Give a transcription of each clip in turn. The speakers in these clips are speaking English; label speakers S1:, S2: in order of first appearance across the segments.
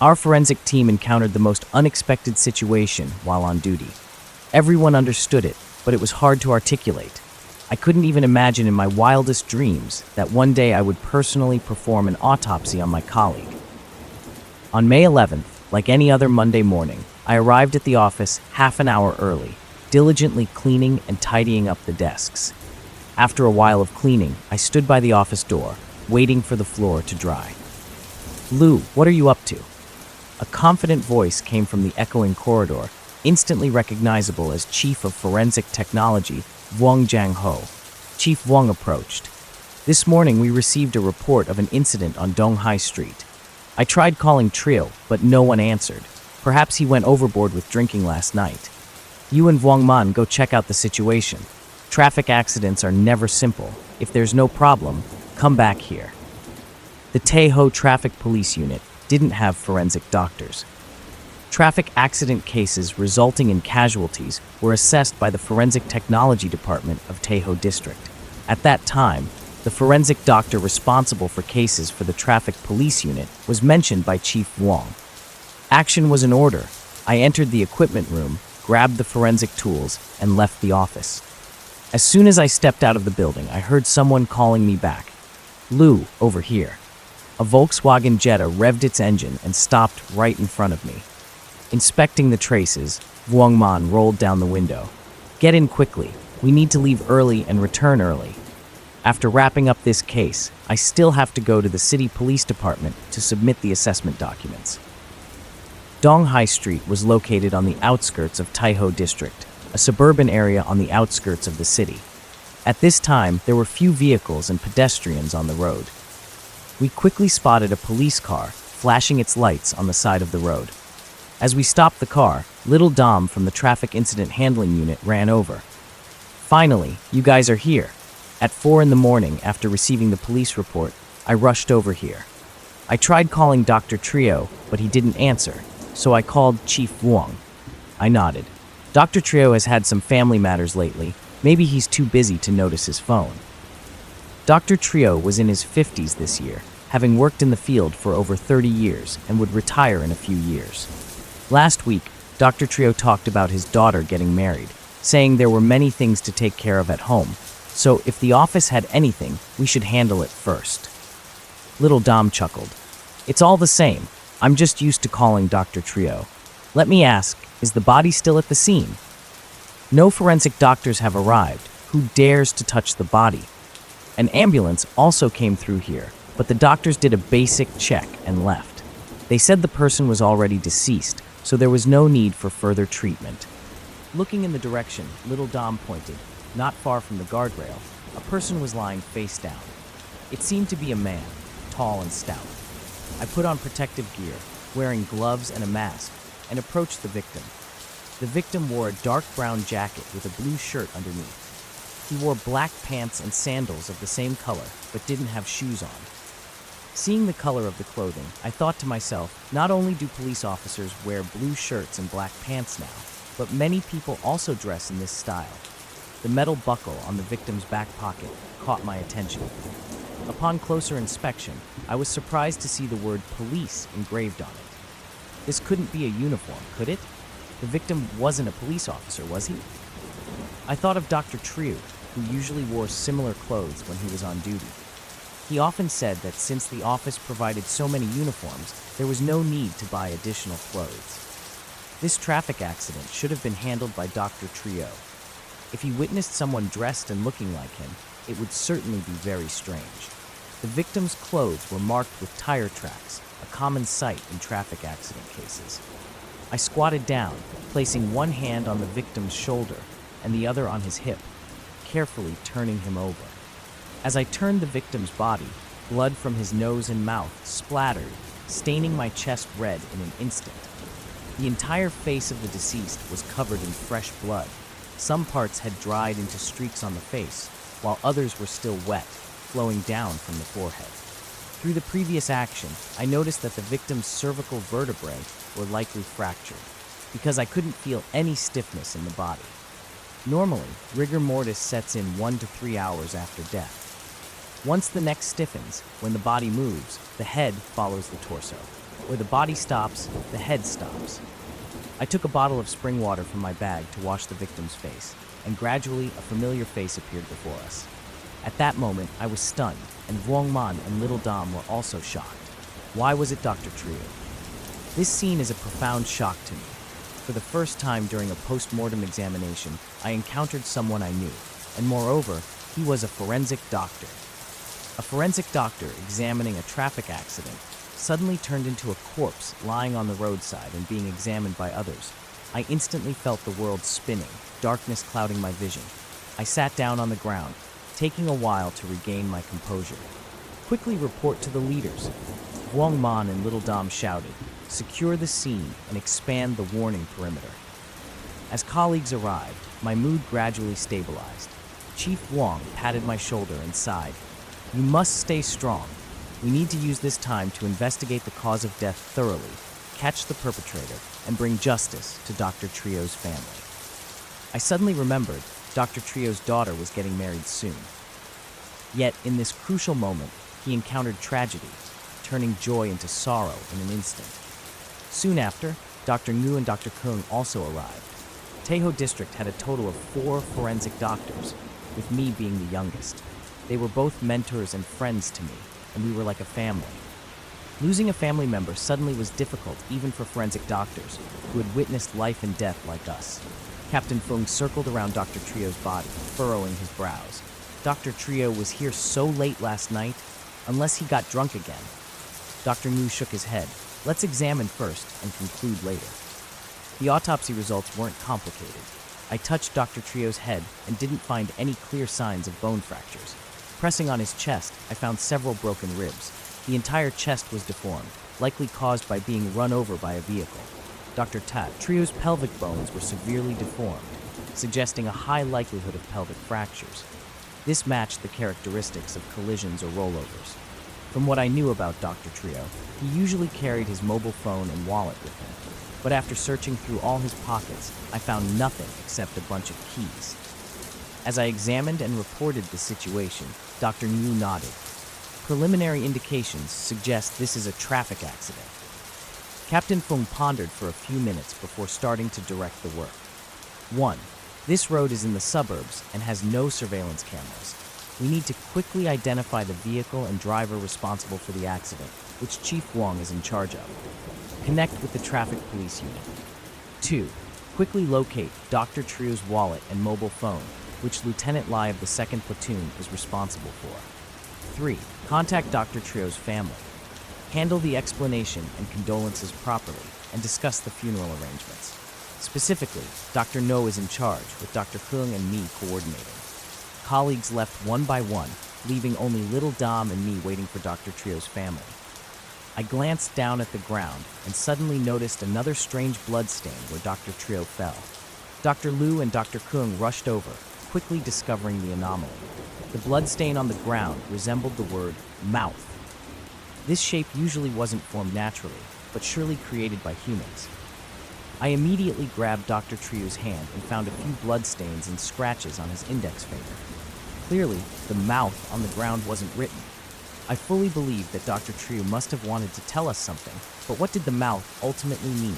S1: Our forensic team encountered the most unexpected situation while on duty. Everyone understood it, but it was hard to articulate. I couldn't even imagine in my wildest dreams that one day I would personally perform an autopsy on my colleague. On May 11th, like any other Monday morning, I arrived at the office half an hour early, diligently cleaning and tidying up the desks. After a while of cleaning, I stood by the office door, waiting for the floor to dry. "Lou, what are you up to?" A confident voice came from the echoing corridor, instantly recognizable as Chief of Forensic Technology, Vuong Jang Ho. Chief Vuong approached. "This morning we received a report of an incident on Dong Hai Street. I tried calling Trio, but no one answered. Perhaps he went overboard with drinking last night. You and Vuong Man go check out the situation. Traffic accidents are never simple. If there's no problem, come back here." The Tae-ho Traffic Police Unit didn't have forensic doctors. Traffic accident cases resulting in casualties were assessed by the Forensic Technology Department of Tae-ho District. At that time, the forensic doctor responsible for cases for the Traffic Police Unit was mentioned by Chief Vuong. Action was in order. I entered the equipment room, grabbed the forensic tools, and left the office. As soon as I stepped out of the building, I heard someone calling me back. "Lou, over here." A Volkswagen Jetta revved its engine and stopped right in front of me. Inspecting the traces, Vuong Man rolled down the window. "Get in quickly. We need to leave early and return early." After wrapping up this case, I still have to go to the city police department to submit the assessment documents. Dong Hai Street was located on the outskirts of Tae-ho District, a suburban area on the outskirts of the city. At this time, there were few vehicles and pedestrians on the road. We quickly spotted a police car flashing its lights on the side of the road. As we stopped the car, little Dom from the Traffic Incident Handling Unit ran over. "Finally, you guys are here." At 4 in the morning, after receiving the police report, I rushed over here. I tried calling Dr. Trio, but he didn't answer, so I called Chief Vuong. I nodded. Dr. Trio has had some family matters lately. Maybe he's too busy to notice his phone. Dr. Trio was in his 50s this year, having worked in the field for over 30 years and would retire in a few years. Last week, Dr. Trio talked about his daughter getting married, saying there were many things to take care of at home, so if the office had anything, we should handle it first. Little Dom chuckled. "It's all the same. I'm just used to calling Dr. Trio. Let me ask, is the body still at the scene?" No forensic doctors have arrived. Who dares to touch the body? An ambulance also came through here, but the doctors did a basic check and left. They said the person was already deceased, so there was no need for further treatment. Looking in the direction little Dom pointed, not far from the guardrail, a person was lying face down. It seemed to be a man, tall and stout. I put on protective gear, wearing gloves and a mask, and approached the victim. The victim wore a dark brown jacket with a blue shirt underneath. He wore black pants and sandals of the same color, but didn't have shoes on. Seeing the color of the clothing, I thought to myself, not only do police officers wear blue shirts and black pants now, but many people also dress in this style. The metal buckle on the victim's back pocket caught my attention. Upon closer inspection, I was surprised to see the word police engraved on it. This couldn't be a uniform, could it? The victim wasn't a police officer, was he? I thought of Dr. Trieu, who usually wore similar clothes when he was on duty. He often said that since the office provided so many uniforms, there was no need to buy additional clothes. This traffic accident should have been handled by Dr. Trieu. If he witnessed someone dressed and looking like him, it would certainly be very strange. The victim's clothes were marked with tire tracks, a common sight in traffic accident cases. I squatted down, placing one hand on the victim's shoulder and the other on his hip, carefully turning him over. As I turned the victim's body, blood from his nose and mouth splattered, staining my chest red in an instant. The entire face of the deceased was covered in fresh blood. Some parts had dried into streaks on the face, while others were still wet, flowing down from the forehead. Through the previous action, I noticed that the victim's cervical vertebrae were likely fractured, because I couldn't feel any stiffness in the body. Normally, rigor mortis sets in 1 to 3 hours after death. Once the neck stiffens, when the body moves, the head follows the torso. Where the body stops, the head stops. I took a bottle of spring water from my bag to wash the victim's face, and gradually a familiar face appeared before us. At that moment, I was stunned, and Vuong Man and Little Dom were also shocked. Why was it Dr. Trio? This scene is a profound shock to me. For the first time during a post-mortem examination, I encountered someone I knew, and moreover, he was a forensic doctor. A forensic doctor examining a traffic accident suddenly turned into a corpse lying on the roadside and being examined by others. I instantly felt the world spinning, darkness clouding my vision. I sat down on the ground, taking a while to regain my composure. Quickly report to the leaders. Vuong Man and Little Dom shouted, secure the scene and expand the warning perimeter. As colleagues arrived, my mood gradually stabilized. Chief Vuong patted my shoulder and sighed. You must stay strong. We need to use this time to investigate the cause of death thoroughly, catch the perpetrator, and bring justice to Dr. Trio's family. I suddenly remembered Dr. Trio's daughter was getting married soon. Yet, in this crucial moment, he encountered tragedy, turning joy into sorrow in an instant. Soon after, Dr. Ngu and Dr. Kung also arrived. Taeho District had a total of 4 forensic doctors, with me being the youngest. They were both mentors and friends to me, and we were like a family. Losing a family member suddenly was difficult even for forensic doctors, who had witnessed life and death like us. Captain Fung circled around Dr. Trio's body, furrowing his brows. Dr. Trio was here so late last night, unless he got drunk again. Dr. Ngu shook his head. Let's examine first and conclude later. The autopsy results weren't complicated. I touched Dr. Trio's head and didn't find any clear signs of bone fractures. Pressing on his chest, I found several broken ribs. The entire chest was deformed, likely caused by being run over by a vehicle. Dr. Trio's pelvic bones were severely deformed, suggesting a high likelihood of pelvic fractures. This matched the characteristics of collisions or rollovers. From what I knew about Dr. Trio, he usually carried his mobile phone and wallet with him. But after searching through all his pockets, I found nothing except a bunch of keys. As I examined and reported the situation, Dr. Ngu nodded. Preliminary indications suggest this is a traffic accident. Captain Fung pondered for a few minutes before starting to direct the work. 1. This road is in the suburbs and has no surveillance cameras. We need to quickly identify the vehicle and driver responsible for the accident, which Chief Vuong is in charge of. Connect with the traffic police unit. 2. Quickly locate Dr. Trio's wallet and mobile phone, which Lieutenant Lai of the 2nd Platoon is responsible for. 3. Contact Dr. Trio's family. Handle the explanation and condolences properly and discuss the funeral arrangements. Specifically, Dr. No is in charge, with Dr. Kung and me coordinating. Colleagues left one by one, leaving only Little Dom and me waiting for Dr. Trio's family. I glanced down at the ground and suddenly noticed another strange blood stain where Dr. Trio fell. Dr. Lu and Dr. Kung rushed over, quickly discovering the anomaly. The blood stain on the ground resembled the word mouth. This shape usually wasn't formed naturally, but surely created by humans. I immediately grabbed Dr. Trio's hand and found a few blood stains and scratches on his index finger. Clearly, the mouth on the ground wasn't written. I fully believed that Dr. Trio must have wanted to tell us something, but what did the mouth ultimately mean?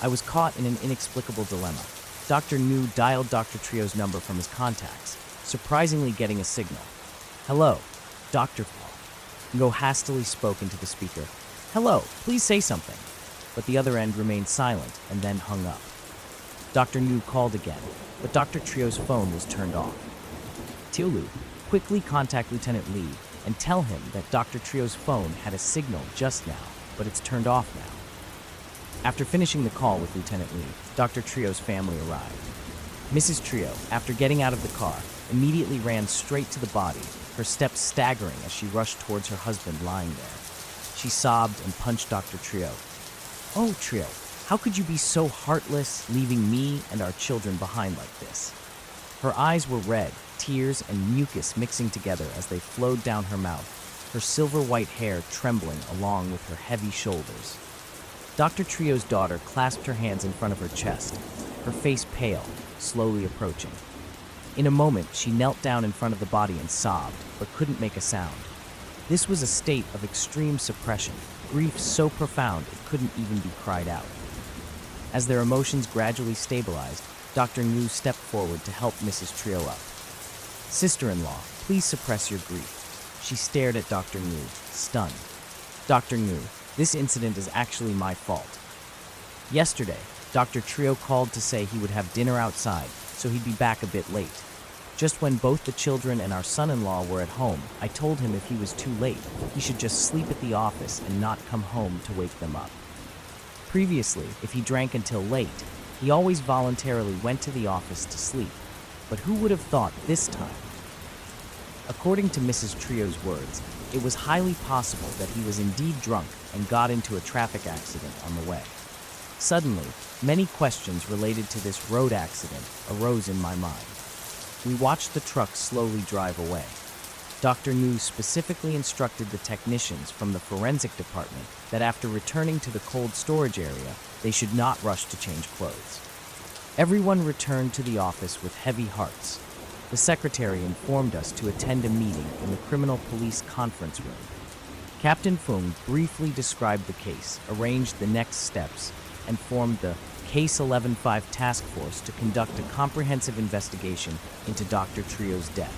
S1: I was caught in an inexplicable dilemma. Dr. Nu dialed Dr. Trio's number from his contacts, surprisingly getting a signal. Hello, Dr. Ngo hastily spoke into the speaker. Hello, please say something. But the other end remained silent and then hung up. Dr. Nu called again, but Dr. Trio's phone was turned off. Tiolu, quickly contact Lieutenant Lee and tell him that Dr. Trio's phone had a signal just now, but it's turned off now. After finishing the call with Lieutenant Lee, Dr. Trio's family arrived. Mrs. Trio, after getting out of the car, immediately ran straight to the body, her steps staggering as she rushed towards her husband lying there. She sobbed and punched Dr. Trio. Oh, Trio, how could you be so heartless, leaving me and our children behind like this? Her eyes were red, tears and mucus mixing together as they flowed down her mouth, her silver-white hair trembling along with her heavy shoulders. Dr. Trio's daughter clasped her hands in front of her chest, her face pale, slowly approaching. In a moment, she knelt down in front of the body and sobbed, but couldn't make a sound. This was a state of extreme suppression, grief so profound it couldn't even be cried out. As their emotions gradually stabilized, Dr. Ngu stepped forward to help Mrs. Trio up. "Sister-in-law, please suppress your grief." She stared at Dr. Ngu, stunned. "Dr. Ngu, this incident is actually my fault. Yesterday, Dr. Trio called to say he would have dinner outside, so he'd be back a bit late. Just when both the children and our son-in-law were at home, I told him if he was too late, he should just sleep at the office and not come home to wake them up. Previously, if he drank until late, he always voluntarily went to the office to sleep. But who would have thought this time?" According to Mrs. Trio's words, it was highly possible that he was indeed drunk and got into a traffic accident on the way. Suddenly, many questions related to this road accident arose in my mind. We watched the truck slowly drive away. Dr. Ngu specifically instructed the technicians from the forensic department that after returning to the cold storage area, they should not rush to change clothes. Everyone returned to the office with heavy hearts. The secretary informed us to attend a meeting in the criminal police conference room. Captain Fung briefly described the case, arranged the next steps, and formed the Case 11-5 task force to conduct a comprehensive investigation into Dr. Trio's death.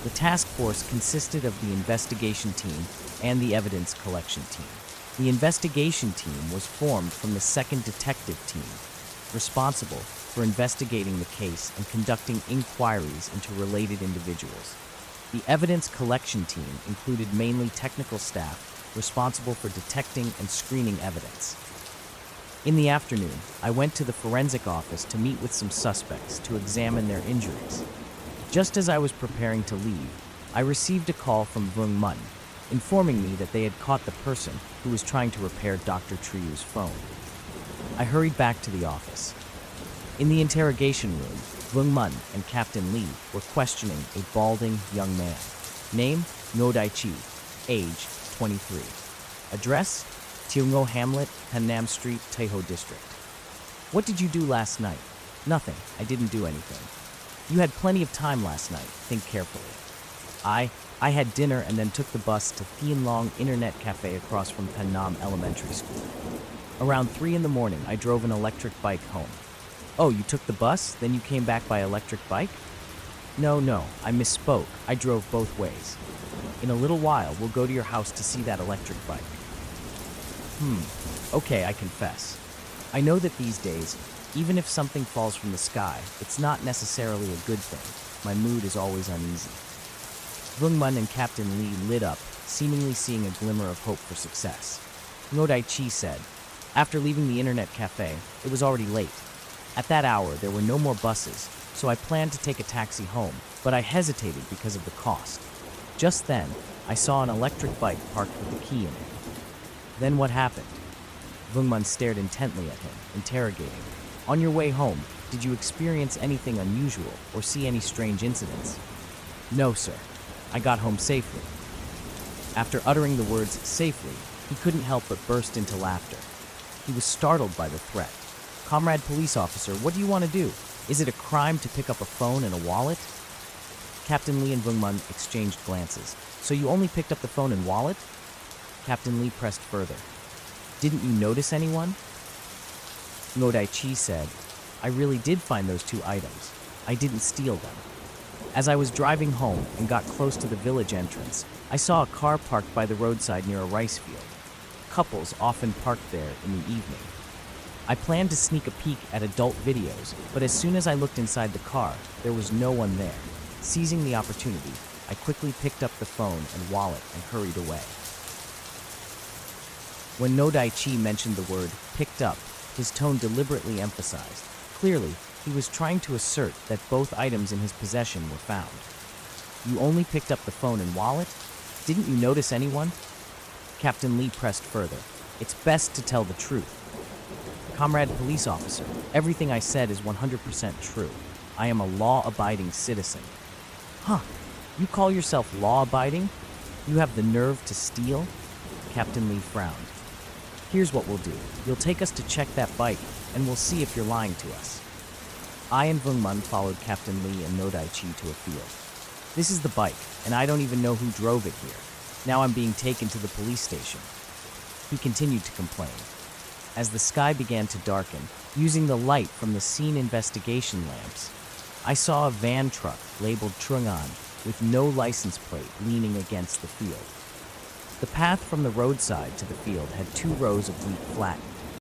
S1: The task force consisted of the investigation team and the evidence collection team. The investigation team was formed from the second detective team, responsible for investigating the case and conducting inquiries into related individuals. The evidence collection team included mainly technical staff responsible for detecting and screening evidence. In the afternoon, I went to the forensic office to meet with some suspects to examine their injuries. Just as I was preparing to leave, I received a call from Vung Mun, informing me that they had caught the person who was trying to repair Dr. Trio's phone. I hurried back to the office. In the interrogation room, Vung Mun and Captain Lee were questioning a balding young man. Name, Ngo Dai-chi. Age, 23. Address, Tiungo Hamlet, Pannam Street, Taeho District. "What did you do last night?" "Nothing. I didn't do anything." "You had plenty of time last night. Think carefully." I had dinner and then took the bus to Thien Long Internet Cafe across from Pannam Elementary School. Around 3 in the morning, I drove an electric bike home." "Oh, you took the bus? Then you came back by electric bike?" No, I misspoke. I drove both ways. In a little while, we'll go to your house to see that electric bike." Okay, I confess. I know that these days, even if something falls from the sky, it's not necessarily a good thing. My mood is always uneasy. Vung Mun and Captain Lee lit up, seemingly seeing a glimmer of hope for success. Ngo Dai-chi said, "After leaving the internet cafe, it was already late. At that hour, there were no more buses, so I planned to take a taxi home, but I hesitated because of the cost. Just then, I saw an electric bike parked with the key in it. Then what happened?" Vung Mun stared intently at him, interrogating. "On your way home, did you experience anything unusual or see any strange incidents?" "No, sir. I got home safely." After uttering the words "safely," he couldn't help but burst into laughter. He was startled by the threat. "Comrade police officer, what do you want to do? Is it a crime to pick up a phone and a wallet?" Captain Lee and Vung Mun exchanged glances. "So you only picked up the phone and wallet?" Captain Lee pressed further. "Didn't you notice anyone?" Ngo Dai-chi said, "I really did find those 2 items. I didn't steal them. As I was driving home and got close to the village entrance, I saw a car parked by the roadside near a rice field. Couples often parked there in the evening. I planned to sneak a peek at adult videos, but as soon as I looked inside the car, there was no one there. Seizing the opportunity, I quickly picked up the phone and wallet and hurried away." When Ngo Dai-chi mentioned the word "picked up," his tone deliberately emphasized. Clearly, he was trying to assert that both items in his possession were found. "You only picked up the phone and wallet? Didn't you notice anyone?" Captain Lee pressed further. "It's best to tell the truth." "Comrade police officer, everything I said is 100% true. I am a law-abiding citizen." "Huh? You call yourself law-abiding? You have the nerve to steal?" Captain Lee frowned. "Here's what we'll do. You'll take us to check that bike, and we'll see if you're lying to us." I and Vung Mun followed Captain Lee and Ngo Dai-chi to a field. "This is the bike, and I don't even know who drove it here. Now I'm being taken to the police station." He continued to complain. As the sky began to darken, using the light from the scene investigation lamps, I saw a van truck labeled Trungan with no license plate leaning against the field. The path from the roadside to the field had 2 rows of wheat flattened,